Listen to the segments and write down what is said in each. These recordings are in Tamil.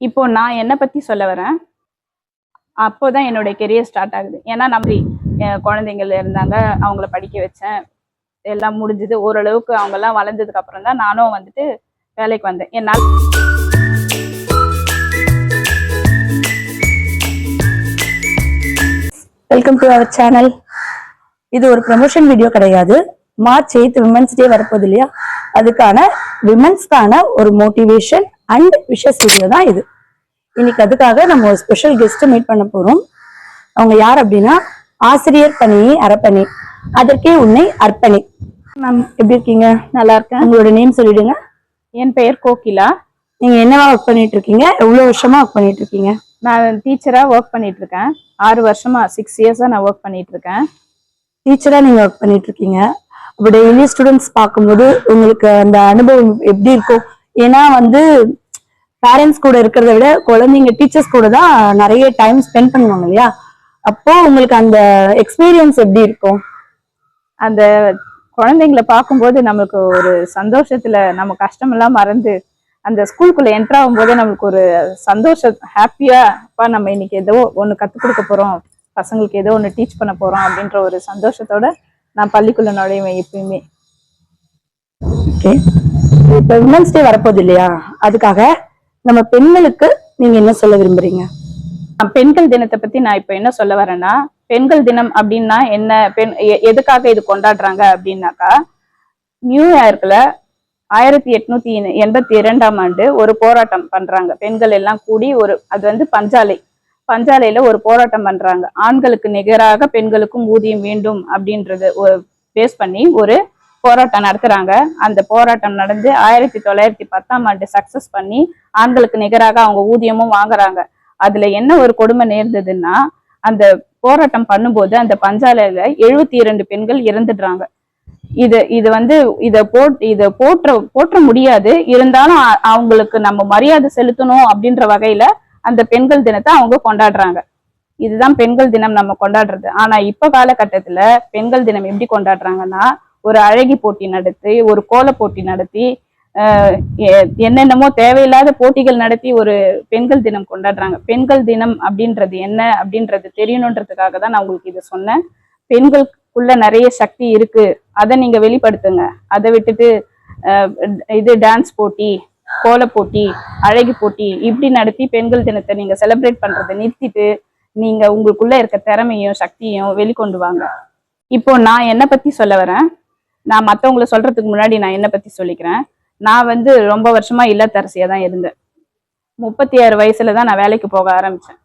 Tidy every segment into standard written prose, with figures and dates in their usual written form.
இப்போ நான் என்ன பத்தி சொல்ல வரேன். அப்போதான் என்னுடைய கெரியர் ஸ்டார்ட் ஆகுது. ஏன்னா குழந்தைங்கள் இருந்தாங்க, அவங்கள படிக்க வச்சேன். எல்லாம் முடிஞ்சது. ஓரளவுக்கு அவங்க எல்லாம் வளர்ந்ததுக்கு அப்புறம் தான் நானும் வந்துட்டு வேலைக்கு வந்தேன். என்னால் வெல்கம் டு அவர் சேனல். இது ஒரு ப்ரமோஷன் வீடியோ கிடையாது. மார்ச் 8 விமன்ஸ் டே வரப்போகுது இல்லையா, அதுக்கான விமன்ஸ்க்கான ஒரு மோட்டிவேஷன் அண்ட் விஷஸ் வீடியோ தான் இது. இன்னைக்கு அதுக்காக நம்ம ஒரு ஸ்பெஷல் கெஸ்ட் மீட் பண்ண போறோம். அவங்க யார் அப்படின்னா, ஆசிரியர் பணியை அறப்பணி, அதற்கே உன்னை அர்ப்பணி. மேம் எப்படி இருக்கீங்க? நல்லா இருக்கேன். உங்களோட நேம் சொல்லிடுங்க. என் பெயர் கோகிலா. நீங்க என்னவா ஒர்க் பண்ணிட்டு இருக்கீங்க? எவ்வளவு வருஷமா ஒர்க் பண்ணிட்டு இருக்கீங்க? நான் டீச்சரா ஒர்க் பண்ணிட்டு இருக்கேன். 6 வருஷமா 6 இயர்ஸா நான் ஒர்க் பண்ணிட்டு இருக்கேன். டீச்சரா நீங்க ஒர்க் பண்ணிட்டு இருக்கீங்க. அப்போ டெய்லி ஸ்டூடெண்ட்ஸ் பார்க்கும்போது உங்களுக்கு அந்த அனுபவம் எப்படி இருக்கும்? ஏன்னா பேரண்ட்ஸ் கூட இருக்கிறத விட குழந்தைங்க டீச்சர்ஸ் கூட தான் நிறைய டைம் ஸ்பெண்ட் பண்ணுவாங்க இல்லையா? அப்போ உங்களுக்கு அந்த எக்ஸ்பீரியன்ஸ் எப்படி இருக்கும்? அந்த குழந்தைங்களை பார்க்கும்போது நமக்கு ஒரு சந்தோஷத்துல நம்ம கஷ்டமெல்லாம் மறந்து அந்த ஸ்கூலுக்குள்ள என்டர் ஆகும் போதே நம்மளுக்கு ஒரு சந்தோஷம், ஹாப்பியா அப்பா நம்ம இன்னைக்கு ஏதோ ஒன்று கற்றுக் கொடுக்க போறோம், பசங்களுக்கு ஏதோ ஒன்று டீச் பண்ண போறோம் அப்படின்ற ஒரு சந்தோஷத்தோட நான் பள்ளிக்குள்ள நுழைவேன் எப்பயுமே. ஓகே, இப்போ விமன்ஸ் டே வரப்போகுது இல்லையா, அதுக்காக நம்ம பெண்களுக்கு நீங்க என்ன சொல்ல விரும்புறீங்க? பெண்கள் தினத்தை பத்தி நான் இப்ப என்ன சொல்ல வரேன்னா, பெண்கள் தினம் அப்படின்னா என்ன, எதுக்காக இது கொண்டாடுறாங்க அப்படின்னாக்கா, நியூயார்க்ல 1882ஆம் ஆண்டு ஒரு போராட்டம் பண்றாங்க. பெண்கள் எல்லாம் கூடி அது பஞ்சாலையில ஒரு போராட்டம் பண்றாங்க. ஆண்களுக்கு நிகராக பெண்களுக்கும் ஊதியம் வேண்டும் அப்படின்றது பேஸ் பண்ணி ஒரு போராட்டம் நடத்துறாங்க. அந்த போராட்டம் நடந்து 1910ஆம் ஆண்டு சக்சஸ் பண்ணி ஆண்களுக்கு நிகராக அவங்க ஊதியமும் வாங்குறாங்க. அதுல என்ன ஒரு கொடுமை நேர்ந்ததுன்னா, அந்த போராட்டம் பண்ணும்போது அந்த பஞ்சாலையில 72 பெண்கள் இறந்துடுறாங்க. இத போற்ற முடியாது. இருந்தாலும் அவங்களுக்கு நம்ம மரியாதை செலுத்தணும் அப்படின்ற வகையில அந்த பெண்கள் தினத்தை அவங்க கொண்டாடுறாங்க. இதுதான் பெண்கள் தினம் நம்ம கொண்டாடுறது. ஆனா இப்ப காலகட்டத்துல பெண்கள் தினம் எப்படி கொண்டாடுறாங்கன்னா, ஒரு அழகி போட்டி நடத்தி, ஒரு கோல போட்டி நடத்தி, என்னென்னமோ தேவையில்லாத போட்டிகள் நடத்தி ஒரு பெண்கள் தினம் கொண்டாடுறாங்க. பெண்கள் தினம் அப்படின்றது என்ன அப்படின்றது தெரியணுன்றதுக்காக தான் நான் உங்களுக்கு இதை சொன்னேன். பெண்களுக்குள்ள நிறைய சக்தி இருக்கு, அதை நீங்க வெளிப்படுத்துங்க. அதை விட்டுட்டு இது டான்ஸ் போட்டி, கோல போட்டி, அழகி போட்டி இப்படி நடத்தி பெண்கள் தினத்தை நீங்க செலிப்ரேட் பண்றதை நிறுத்திட்டு நீங்க உங்களுக்குள்ள இருக்க திறமையும் சக்தியும் வெளிக்கொண்டு வாங்க. இப்போ நான் என்ன பத்தி சொல்ல வரேன். நான் மற்றவங்களை சொல்றதுக்கு முன்னாடி நான் என்ன பத்தி சொல்லிக்கிறேன். நான் ரொம்ப வருஷமா இல்லத்தரசியா தான் இருந்தேன். 36 வயசுல தான் நான் வேலைக்கு போக ஆரம்பிச்சேன்.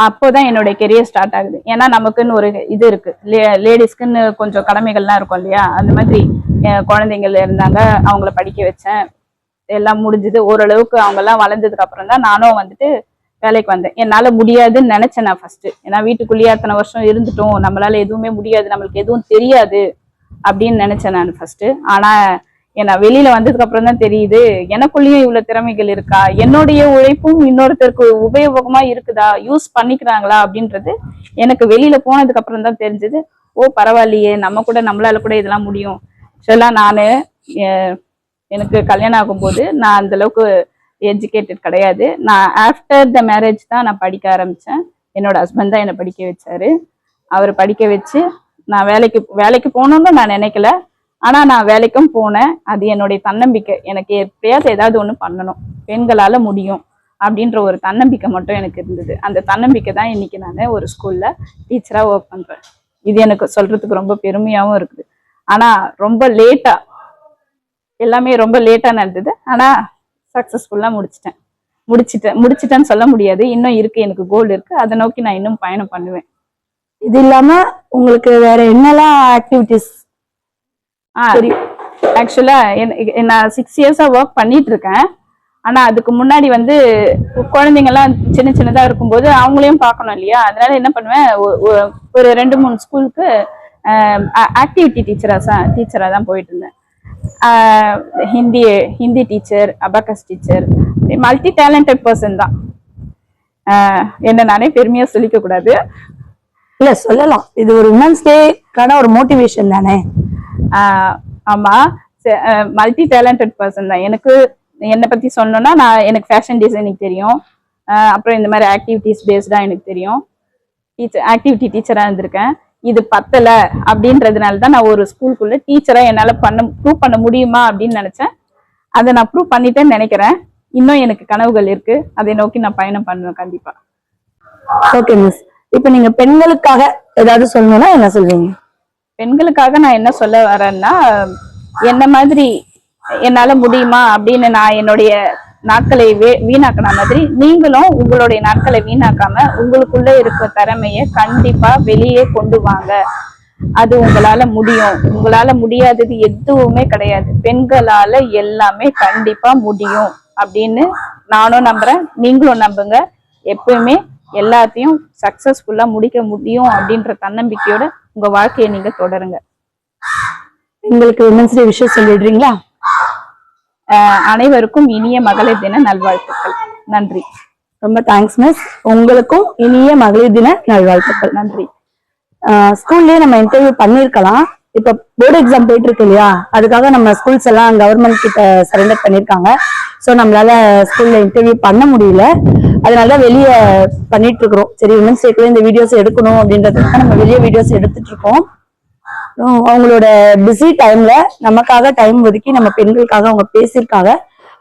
அப்போதான் என்னுடைய கெரியர் ஸ்டார்ட் ஆகுது. ஏன்னா நமக்குன்னு ஒரு இது இருக்கு, லேடிஸ்க்குன்னு கொஞ்சம் கடமைகள்லாம் இருக்கும் இல்லையா. அந்த மாதிரி குழந்தைங்கள் இருந்தாங்க, அவங்கள படிக்க வச்சேன். எல்லாம் முடிஞ்சது. ஓரளவுக்கு அவங்க எல்லாம் வளர்ந்ததுக்கு அப்புறம் தான் நானும் வேலைக்கு வந்தேன். என்னால முடியாதுன்னு நினைச்சேன் நான் ஃபர்ஸ்ட். ஏன்னா வீட்டுக்குள்ளேயே அத்தனை வருஷம் இருந்துட்டோம், நம்மளால எதுவுமே முடியாது, நம்மளுக்கு எதுவும் தெரியாது அப்படின்னு நினைச்சேன் நான் ஃபர்ஸ்ட். ஆனா நான் வெளியில வந்ததுக்கு அப்புறம் தான் தெரியுது, எனக்குள்ளேயும் இவ்வளவு திறமைகள் இருக்கா, என்னுடைய உழைப்பும் இன்னொருத்தருக்கு உபயோகமா இருக்குதா, யூஸ் பண்ணிக்கிறாங்களா அப்படின்றது எனக்கு வெளியில போனதுக்கு அப்புறம் தான் தெரிஞ்சது. ஓ பரவாயில்லையே, நம்மளால கூட இதெல்லாம் முடியும். ஆக்சுவலா எனக்கு கல்யாணம் ஆகும்போது நான் அந்த அளவுக்கு எஜுகேட்டட் கிடையாது. நான் ஆஃப்டர் த மேரேஜ் தான் நான் படிக்க ஆரம்பிச்சேன். என்னோட ஹஸ்பண்ட் தான் என்னை படிக்க வச்சாரு. அவர் படிக்க வச்சு நான் வேலைக்கு போகணும்னு நான் நினைக்கல. ஆனா நான் வேலைக்கும் போனேன். அது என்னுடைய தன்னம்பிக்கை. எனக்கு எப்படியாவது ஏதாவது ஒண்ணு பண்ணணும், பெண்களால முடியும் அப்படின்ற ஒரு தன்னம்பிக்கை மட்டும் எனக்கு இருந்தது. அந்த தன்னம்பிக்கை தான் இன்னைக்கு நான் ஒரு ஸ்கூல்ல டீச்சரா ஒர்க் பண்றேன். இது எனக்கு சொல்றதுக்கு ரொம்ப பெருமையாவும் இருக்குது. ஆனா ரொம்ப லேட்டா, எல்லாமே ரொம்ப லேட்டா நடந்தது. ஆனா சக்சஸ்ஃபுல்லா முடிச்சிட்டேன்னு சொல்ல முடியாது. இன்னும் இருக்கு, எனக்கு கோல் இருக்கு. அதை நோக்கி நான் இன்னும் பயணம் பண்ணுவேன். இது இல்லாம உங்களுக்கு வேற என்னெல்லாம் ஆக்டிவிட்டிஸ்? ஆக்சுவலா நான் 6 இயர்ஸா ஒர்க் பண்ணிட்டு இருக்கேன். ஆனா அதுக்கு முன்னாடி குழந்தைங்க எல்லாம் சின்ன சின்னதா இருக்கும்போது அவங்களையும் பார்க்கணும் இல்லையா. அதனால என்ன பண்ணுவேன், ஒரு 2-3 ஸ்கூலுக்கு ஆக்டிவிட்டி டீச்சரா தான் போயிட்டு இருந்தேன். Hindi teacher, abacus teacher, multi talented person தான். என்ன நானே பெருமையா சொல்லிக்க கூடாது, இல்ல சொல்லலாம். இது ஒரு விமன்ஸ் டேக்கான ஒரு மோட்டிவேஷன் தானே. ஆமா, மல்டி டேலண்டட் பர்சன் தான். எனக்கு என்னை பத்தி சொல்லணும்னா எனக்கு ஃபேஷன் டிசைனிங் தெரியும். அப்புறம் இந்த மாதிரி ஆக்டிவிட்டிஸ் பேஸ்டா எனக்கு தெரியும். ஆக்டிவிட்டி டீச்சரா இருந்திருக்கேன். இது பத்தல அப்படின்றதுனால தான் நான் ஒரு ஸ்கூலுக்குள்ள டீச்சரா என்னால ப்ரூவ் பண்ண முடியுமா அப்படின்னு நினைச்சேன். அதை நான் ப்ரூவ் பண்ணிட்டேன்னு நினைக்கிறேன். இன்னும் எனக்கு கனவுகள் இருக்கு, அதை நோக்கி நான் பயணம் பண்ணுவேன் கண்டிப்பா. ஓகே மிஸ், இப்ப நீங்க பெண்களுக்காக ஏதாவது சொல்லணும்னா என்ன சொல்வீங்க? பெண்களுக்காக நான் என்ன சொல்ல வரேன்னா, என்ன மாதிரி என்னால முடியுமா அப்படின்னு நான் என்னுடைய நாட்களை வீணாக்கின மாதிரி நீங்களும் உங்களுடைய நாட்களை வீணாக்காம உங்களுக்குள்ள இருக்க திறமைய கண்டிப்பா வெளியே கொண்டு வாங்க. அது உங்களால முடியும். உங்களால முடியாதது எதுவுமே கிடையாது. பெண்களால எல்லாமே கண்டிப்பா முடியும் அப்படின்னு நானும் நம்புறேன், நீங்களும் நம்புங்க. எப்பவுமே எல்லாத்தையும் சக்சஸ்ஃபுல்லா முடிக்க முடியும் அப்படின்ற தன்னம்பிக்கையோட உங்க வாழ்க்கையை நீங்க தொடருங்க. உங்களுக்கு விமன்ஸ் டே விஷயம் சொல்லிடுறீங்களா? அனைவருக்கும் இனிய மகளிர் தின நல்வாழ்த்துக்கள். நன்றி. ரொம்ப தேங்க்ஸ் மிஸ். உங்களுக்கும் இனிய மகளிர் தின நல்வாழ்த்துக்கள். நன்றி. ஸ்கூல்லயே நம்ம இன்டர்வியூ பண்ணிருக்கலாம். இப்ப போர்டு எக்ஸாம் போயிட்டு இருக்கு இல்லையா, அதுக்காக நம்ம ஸ்கூல்ஸ் எல்லாம் கவர்மெண்ட் கிட்ட சரண்டர் பண்ணிருக்காங்க. ஸோ நம்மளால ஸ்கூல்ல இன்டர்வியூ பண்ண முடியல, அதனாலதான் வெளியே பண்ணிட்டு இருக்கிறோம். சரி, விமன்ஸ் டேக்குள்ள இந்த வீடியோஸ் எடுக்கணும் அப்படின்றதுக்காக நம்ம வெளியே வீடியோஸ் எடுத்துட்டு இருக்கோம். அவங்களோட பிஸி டைம்ல நமக்காக டைம் ஒதுக்கி நம்ம பெண்களுக்காக அவங்க பேசியிருக்காங்க.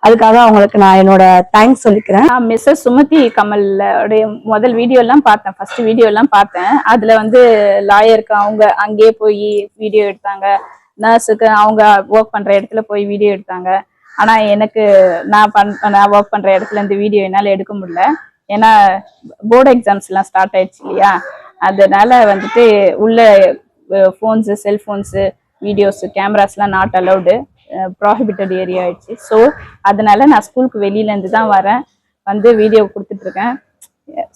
அதுக்காக அவங்களுக்கு நான் என்னோட தேங்க்ஸ் சொல்லிக்கிறேன். நான் மிஸ்ஸஸ் சுமதி கமலுடைய முதல் வீடியோ எல்லாம் பார்த்தேன், ஃபர்ஸ்ட் வீடியோ எல்லாம் பார்த்தேன். அதுல வந்து லாயருக்கு அவங்க அங்கேயே போய் வீடியோ எடுத்தாங்க, நர்ஸுக்கு அவங்க ஒர்க் பண்ற இடத்துல போய் வீடியோ எடுத்தாங்க. ஆனா எனக்கு நான் ஒர்க் பண்ற இடத்துல இந்த வீடியோ என்னால எடுக்க முடியல. ஏன்னா போர்டு எக்ஸாம்ஸ் எல்லாம் ஸ்டார்ட் ஆயிடுச்சு இல்லையா, அதனால வந்துட்டு உள்ள ஃபோன்ஸு, செல்ஃபோன்ஸு, வீடியோஸு, கேமராஸ்லாம் நாட் அலௌடு, ப்ராஹிபிட்டட் ஏரியா ஆயிடுச்சு. ஸோ அதனால நான் ஸ்கூலுக்கு வெளியிலேருந்து தான் வரேன், வந்து வீடியோ கொடுத்துட்டு இருக்கேன்.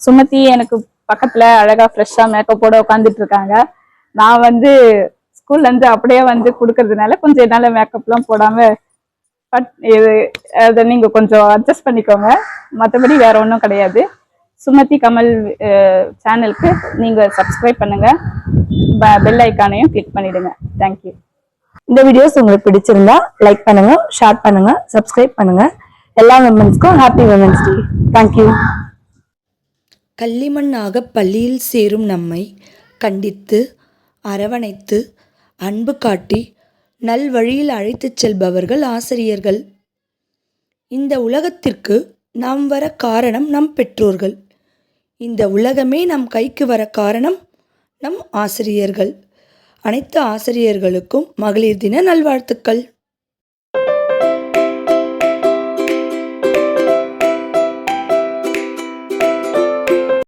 சுமதி எனக்கு பக்கத்துல அழகா ஃப்ரெஷ்ஷாக மேக்கப்போட உட்காந்துட்டு இருக்காங்க. நான் வந்து ஸ்கூல்லேருந்து அப்படியே வந்து கொடுக்கறதுனால கொஞ்சம் என்னால் மேக்கப்லாம் போடாம, பட் அதை நீங்க கொஞ்சம் அட்ஜஸ்ட் பண்ணிக்கோங்க. மற்றபடி வேற ஒன்றும் கிடையாது. சுமதி கமல் சேனலுக்கு நீங்க சப்ஸ்கிரைப் பண்ணுங்க, பெல் ஐக்கானையும் கிளிக் பண்ணிடுங்க. தேங்க்யூ. இந்த வீடியோஸ் உங்களுக்கு பிடிச்சிருந்தா லைக் பண்ணுங்க, ஷேர் பண்ணுங்க, சப்ஸ்கிரைப் பண்ணுங்க. எல்லா விமன்ஸ்க்கும் ஹாப்பி விமன்ஸ் டே. தேங்க்யூ. கள்ளிமண்ணாக பள்ளியில் சேரும் நம்மை கண்டித்து அரவணைத்து அன்பு காட்டி நல்வழியில் அழைத்துச் செல்பவர்கள் ஆசிரியர்கள். இந்த உலகத்திற்கு நாம் வர காரணம் நம் பெற்றோர்கள். இந்த உலகமே நம் கைக்கு வர காரணம் நம் ஆசிரியர்கள். அனைத்து ஆசிரியர்களுக்கும் மகளிர் தின நல்வாழ்த்துக்கள்.